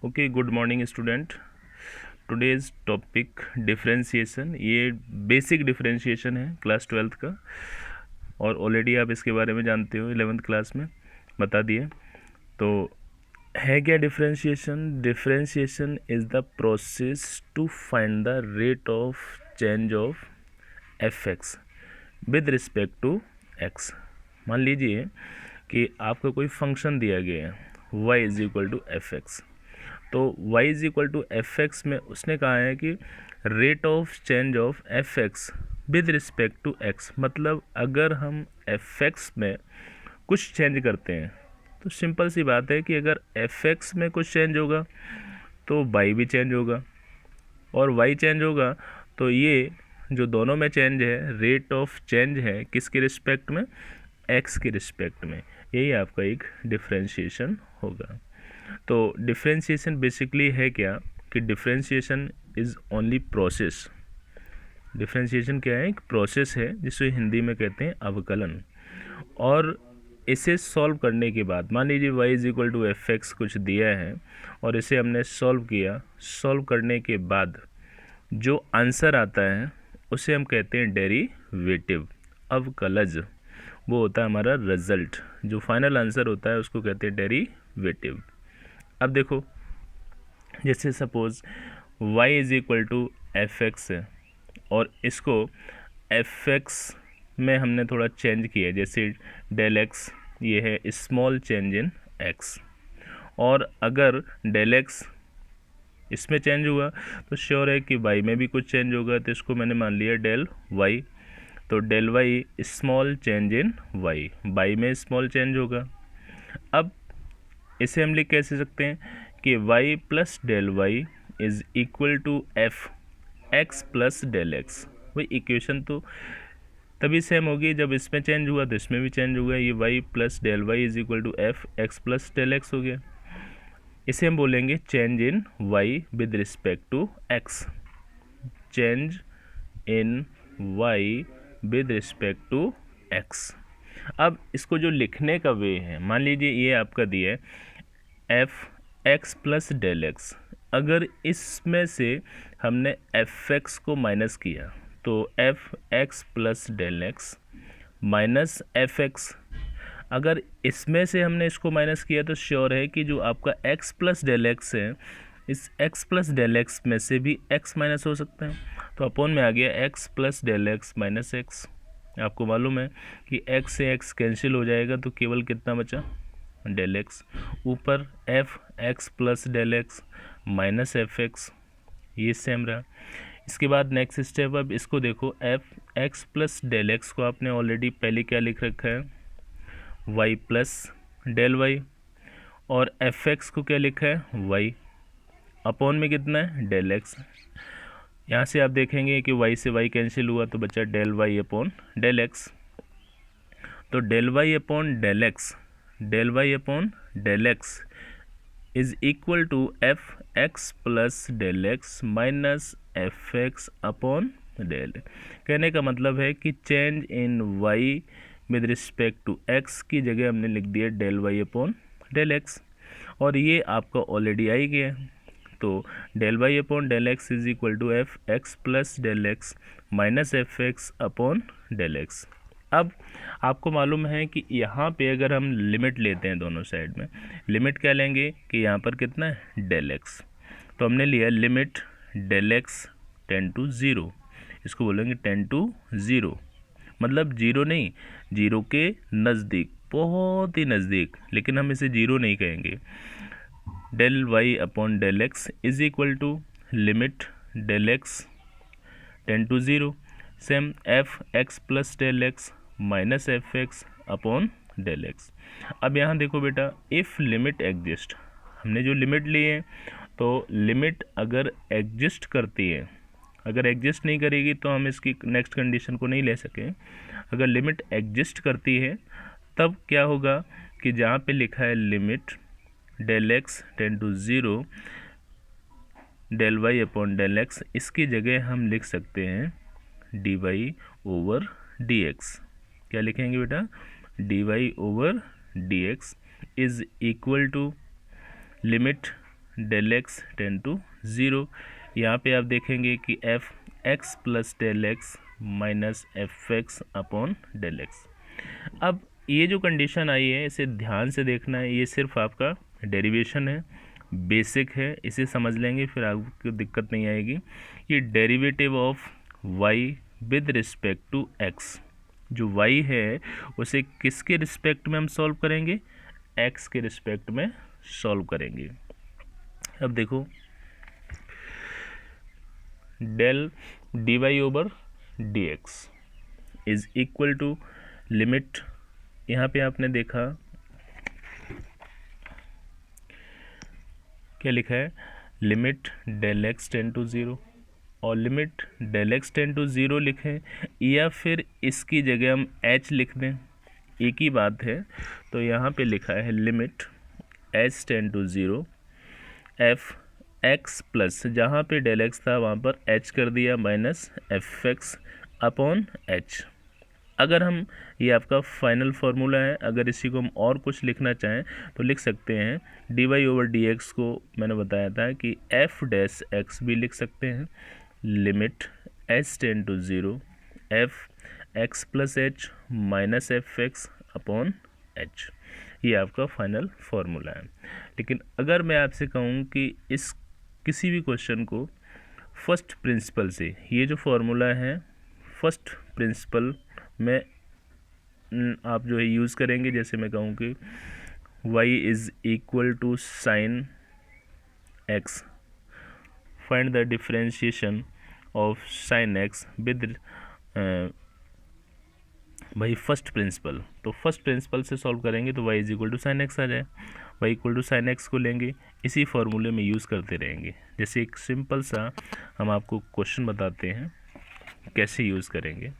Okay, good morning student. Today's topic differentiation. ये basic differentiation है class 12th का, और ऑलरेडी आप इसके बारे में जानते हो, 11th क्लास में बता दिए। तो है क्या differentiation? Differentiation is the process to find the rate of change of f x with respect to x. मान लीजिए कि आपको कोई फंक्शन दिया गया है y is equal to f x. तो y is equal to f x में उसने कहा है कि rate of change of f x with respect to x, मतलब अगर हम एफ एक्स में कुछ चेंज करते हैं तो सिंपल सी बात है कि अगर एफ एक्स में कुछ चेंज होगा तो y भी चेंज होगा, और y चेंज होगा तो ये जो दोनों में चेंज है, रेट ऑफ चेंज है किसके रिस्पेक्ट में? x के रिस्पेक्ट में। यही आपका एक डिफरेंशिएशन होगा। तो डिफरेंशिएशन बेसिकली है क्या कि differentiation is only process. Differentiation क्या है? एक प्रोसेस है जिसे हिंदी में कहते हैं अवकलन। और इसे सॉल्व करने के बाद मान लीजिए y is equal to f x कुछ दिया है और इसे हमने सॉल्व किया। सॉल्व करने के बाद जो आंसर आता है उसे हम कहते हैं डेरिवेटिव, अवकलज। वो होता है हमारा रिजल्ट। जो फाइनल आंसर होता है उसको कहते हैं डेरिवेटिव। अब देखो, जैसे suppose y is equal to f x है और इसको एफ एक्स में हमने थोड़ा चेंज किया, जैसे डेल एक्स, ये है स्मॉल चेंज इन x। और अगर डेल एक्स इसमें चेंज हुआ तो श्योर है कि y में भी कुछ चेंज होगा, तो इसको मैंने मान लिया डेल y। तो del y small change in y में स्मॉल चेंज होगा। अब इसे हम लिख कैसे सकते हैं कि y plus del y is equal to f x plus del x. वही इक्वेशन तो तभी सेम होगी जब इसमें चेंज हुआ तो इसमें भी चेंज हुआ। ये y plus del y is equal to f x plus del x हो गया। इसे हम बोलेंगे change in y with respect to x। Change in y with respect to x। अब इसको जो लिखने का वे है, मान लीजिए ये आपका दिया है f x plus del x. अगर इसमें से हमने एफ एक्स को माइनस किया तो f x plus del x minus f x. अगर इसमें से हमने इसको माइनस किया तो श्योर है कि जो आपका x प्लस डेल एक्स है, इस x प्लस डेल एक्स में से भी x माइनस हो सकता है। तो अपॉन में आ गया x plus del x minus x. आपको मालूम है कि x से x कैंसिल हो जाएगा तो केवल कितना बचा? Del x. ऊपर f x plus del x minus f x, ये सेम रहा। इसके बाद नेक्स्ट स्टेप, अब इसको देखो, f x plus del x को आपने ऑलरेडी पहले क्या लिख रखा है? y plus del y. और एफ एक्स को क्या लिखा है? y। अपॉन में कितना है? Del x. यहाँ से आप देखेंगे कि y से y कैंसिल हुआ तो बचा del y upon del x. तो del y upon del x, del y upon del x is equal to f x plus del x minus f x upon del. कहने का मतलब है कि change in y with respect to x की जगह हमने लिख दिया del y upon del x, और ये आपका ऑलरेडी आ ही गया है। तो del y upon del x is equal to f x plus del x minus f x upon del x. अब आपको मालूम है कि यहाँ पे अगर हम लिमिट लेते हैं दोनों साइड में, लिमिट क्या लेंगे कि यहाँ पर कितना है? Del x. तो हमने लिया limit del x tends to zero, इसको बोलेंगे टेन टू ज़ीरो, मतलब जीरो नहीं, जीरो के नज़दीक, बहुत ही नज़दीक, लेकिन हम इसे जीरो नहीं कहेंगे। Del y upon del x is equal to limit del x tends to zero, same f x plus del x minus f x upon del x. अब यहाँ देखो बेटा, इफ़ लिमिट एग्जिस्ट, हमने जो लिमिट ली है तो लिमिट अगर exist करती है, अगर एग्जिस्ट नहीं करेगी तो हम इसकी नेक्स्ट कंडीशन को नहीं ले सकें। अगर लिमिट एग्जिस्ट करती है तब क्या होगा कि जहाँ पे लिखा है limit del x tends to zero del y upon del x, इसकी जगह हम लिख सकते हैं d y over d x. क्या लिखेंगे बेटा? D y over d x is equal to limit del x tends to zero. यहाँ पे आप देखेंगे कि f x plus del x minus f x upon del x. अब ये जो कंडीशन आई है इसे ध्यान से देखना है, ये सिर्फ आपका डेरिवेशन है, बेसिक है, इसे समझ लेंगे फिर आपको दिक्कत नहीं आएगी। ये derivative of y with respect to x, जो y है उसे किसके रिस्पेक्ट में हम सॉल्व करेंगे, x के रिस्पेक्ट में सॉल्व करेंगे। अब देखो del d y over d x is equal to limit, यहाँ पे आपने देखा क्या लिखा है, limit del x tends to zero, और limit del x tends to zero लिखें या फिर इसकी जगह हम h लिख दें, एक ही बात है। तो यहाँ पे लिखा है limit h tends to zero f x plus, जहाँ पे डेल एक्स था वहाँ पर h कर दिया minus f x upon h। अगर हम, ये आपका फाइनल फार्मूला है, अगर इसी को हम और कुछ लिखना चाहें तो लिख सकते हैं, d y over d x को मैंने बताया था कि एफ डैश एक्स भी लिख सकते हैं, limit h tends to zero f x plus h minus f x upon h. ये आपका फाइनल फार्मूला है। लेकिन अगर मैं आपसे कहूँ कि इस किसी भी क्वेश्चन को फर्स्ट प्रिंसिपल से, ये जो फार्मूला है फर्स्ट प्रिंसिपल में आप जो है यूज़ करेंगे, जैसे मैं कहूँ कि y is equal to sine x, find the differentiation of sine x with भाई फर्स्ट प्रिंसिपल। तो फर्स्ट प्रिंसिपल से सॉल्व करेंगे तो y is equal to sine x आ जाए, y equal to sine x को लेंगे, इसी फॉर्मूले में यूज़ करते रहेंगे। जैसे एक सिंपल सा हम आपको क्वेश्चन बताते हैं कैसे यूज़ करेंगे,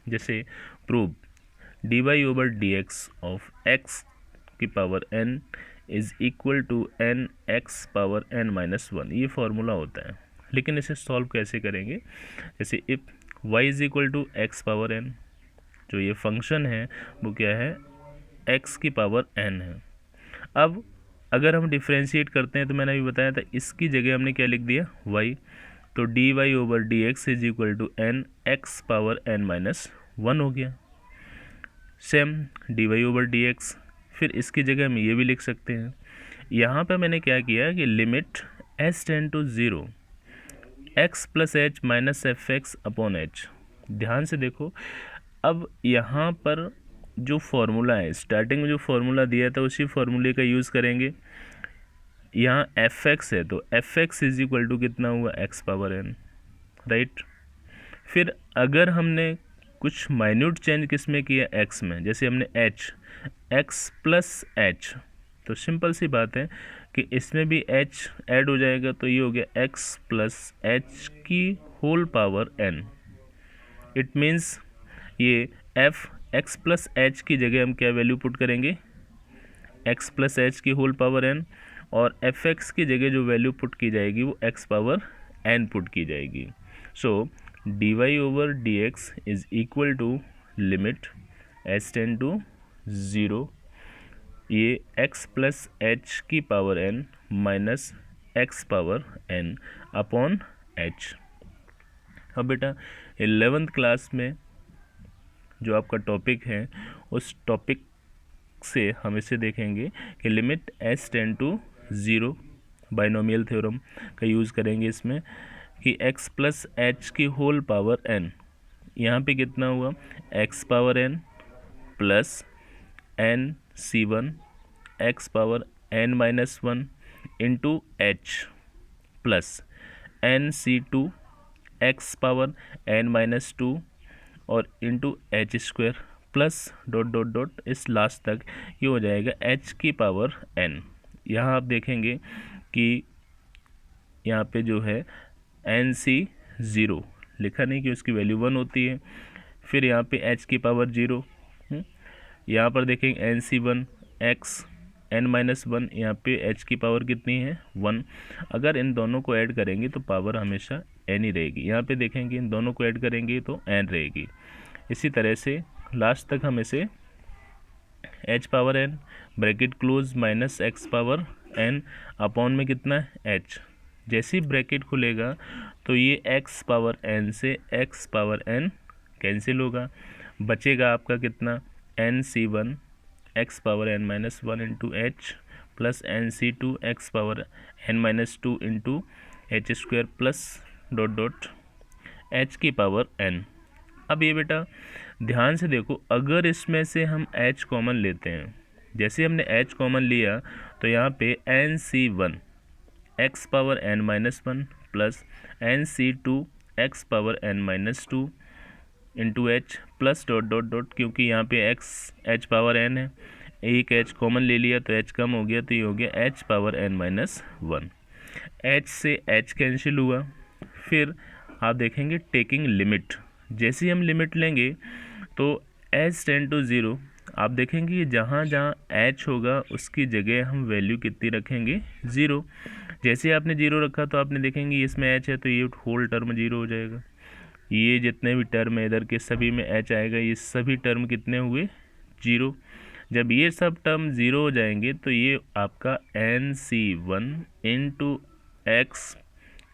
जैसे prove d y over d x of x की power n is equal to n x power n minus one, ये फार्मूला होता है। लेकिन इसे सॉल्व कैसे करेंगे, जैसे if y is equal to x power n, जो ये फंक्शन है वो क्या है, x की पावर n है। अब अगर हम डिफ्रेंशिएट करते हैं तो मैंने अभी बताया था इसकी जगह हमने क्या लिख दिया, y, तो d y over d x is equal to n x power n minus one हो गया। Same d y over d x, फिर इसकी जगह हम ये भी लिख सकते हैं। यहाँ पे मैंने क्या किया कि limit h tends to zero x plus h minus f x upon h. ध्यान से देखो, अब यहाँ पर जो फॉर्मूला है, स्टार्टिंग में जो फॉर्मूला दिया था उसी फॉर्मूले का यूज़ करेंगे। यहाँ एफ एक्स है तो f x is equal to कितना हुआ, एक्स पावर एन, राइट। फिर अगर हमने कुछ माइन्यूट चेंज किस में किया, एक्स में, जैसे हमने एच एक्स प्लस एच, तो सिंपल सी बात है कि इसमें भी एच ऐड हो जाएगा, तो ये हो गया एक्स प्लस एच की whole power n. It means ये एफ एक्स प्लस एच की जगह हम क्या वैल्यू पुट करेंगे, एक्स प्लस एच की होल पावर एन, और एफ एक्स की जगह जो वैल्यू पुट की जाएगी वो एक्स पावर एन पुट की जाएगी। So d y over d x is equal to limit h tends to zero, ये एक्स प्लस एच की power n minus x power n upon h. अब बेटा 11th class में जो आपका topic है उस टॉपिक से हम इसे देखेंगे कि limit h tends to zero, binomial theorem का यूज़ करेंगे इसमें, कि x प्लस एच की होल पावर n, यहाँ पे कितना हुआ, x power n plus n C one x power n minus one into h plus n C two x power n minus two और into h square plus dot dot dot इस last तक, ये हो जाएगा h की power n। यहाँ आप देखेंगे कि यहाँ पे जो है एन सी ज़ीरो लिखा नहीं कि उसकी वैल्यू वन होती है, फिर यहाँ पे h की पावर ज़ीरो, यहाँ पर देखेंगे n c one x n minus one, यहाँ पे h की पावर कितनी है, वन। अगर इन दोनों को ऐड करेंगे तो पावर हमेशा n ही रहेगी, यहाँ पे देखेंगे इन दोनों को ऐड करेंगे तो n रहेगी। इसी तरह से लास्ट तक हम इसे h power n bracket close minus x power n upon में कितना h, जैसे ही ब्रैकेट खुलेगा तो ये x पावर n से x पावर n कैंसिल होगा, बचेगा आपका कितना nc1 x power n minus 1 into h plus nc2 x power n minus 2 into h square plus dot dot h की पावर n। अब ये बेटा ध्यान से देखो, अगर इसमें से हम h कॉमन लेते हैं, जैसे हमने h कॉमन लिया तो यहाँ पे nc1 x power n minus 1 plus nc2 x power n minus 2 into h plus dot dot dot, क्योंकि यहाँ पे x h पावर n है, एक h कॉमन ले लिया तो h कम हो गया, तो ये हो गया h power n minus 1। h से h कैंसिल हुआ। फिर आप देखेंगे टेकिंग लिमिट, जैसे ही हम लिमिट लेंगे तो h टेंड टू 0, आप देखेंगे जहाँ जहाँ h होगा उसकी जगह हम वैल्यू कितनी रखेंगे 0। जैसे आपने 0 रखा तो आपने देखेंगे इसमें h है तो ये होल टर्म 0 हो जाएगा, ये जितने भी टर्म है इधर के सभी में h आएगा, ये सभी टर्म कितने हुए 0। जब ये सब टर्म 0 हो जाएंगे तो ये आपका nc1 into x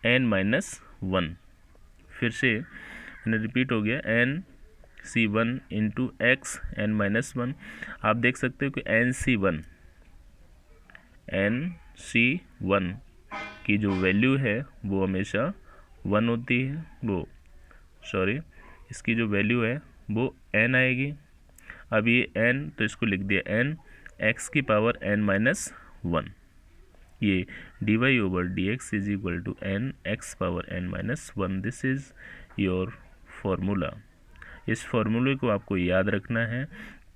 n minus 1, फिर से मैंने रिपीट हो गया nc1 into x n minus 1। आप देख सकते हो कि nc1 की जो वैल्यू है वो हमेशा 1 होती है, इसकी जो वैल्यू है वो n आएगी। अब ये n तो इसको लिख दिया n x की पावर n माइनस 1, ये dy over dx is equal to n x power n minus 1। This is your formula. इस फॉर्मूले को आपको याद रखना है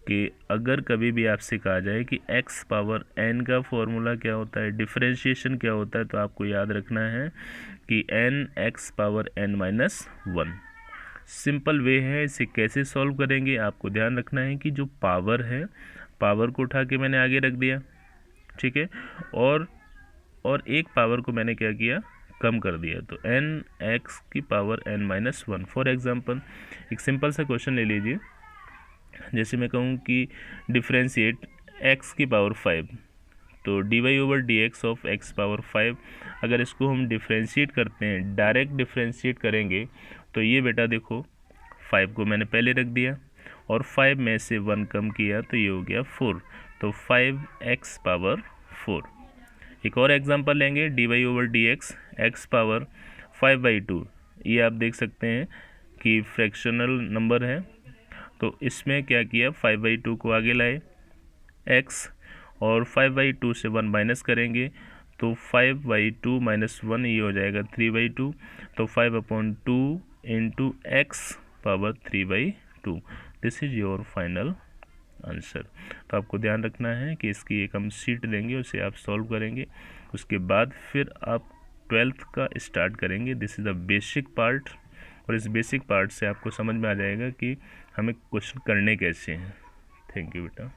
कि अगर कभी भी आपसे कहा जाए कि x पावर n का फॉर्मूला क्या होता है, डिफरेंशिएशन क्या होता है, तो आपको याद रखना है कि n x power n minus 1। Simple way है, इसे कैसे सॉल्व करेंगे आपको ध्यान रखना है कि जो पावर है, पावर को उठा के मैंने आगे रख दिया, ठीक है, और एक पावर को मैंने क्या किया, कम कर दिया, तो n x की power n minus 1। For example एक सिंपल सा क्वेश्चन ले लीजिए, जैसे मैं कहूँ कि डिफ्रेंशिएट x की पावर 5, तो dy over d x of x power 5, अगर इसको हम डिफ्रेंशिएट करते हैं, डायरेक्ट डिफ्रेंशिएट करेंगे तो ये बेटा देखो 5 को मैंने पहले रख दिया और 5 में से 1 कम किया तो ये हो गया 4, तो 5x पावर 4। एक और एग्जांपल लेंगे, dy over d x power 5/2, ये आप देख सकते हैं कि फ्रैक्शनल नंबर है, तो इसमें क्या किया 5/2 को आगे लाए x, और 5/2 से 1 माइनस करेंगे तो 5/2 माइनस 1 ये हो जाएगा 3/2, तो 5/2 into x power 3/2। This is your final answer. तो आपको ध्यान रखना है कि इसकी एक हम शीट देंगे, उसे आप सॉल्व करेंगे, उसके बाद फिर आप 12th का स्टार्ट करेंगे। This is the basic part, और इस बेसिक पार्ट से आपको समझ में आ जाएगा कि हमें क्वेश्चन करने कैसे हैं। थैंक यू बेटा।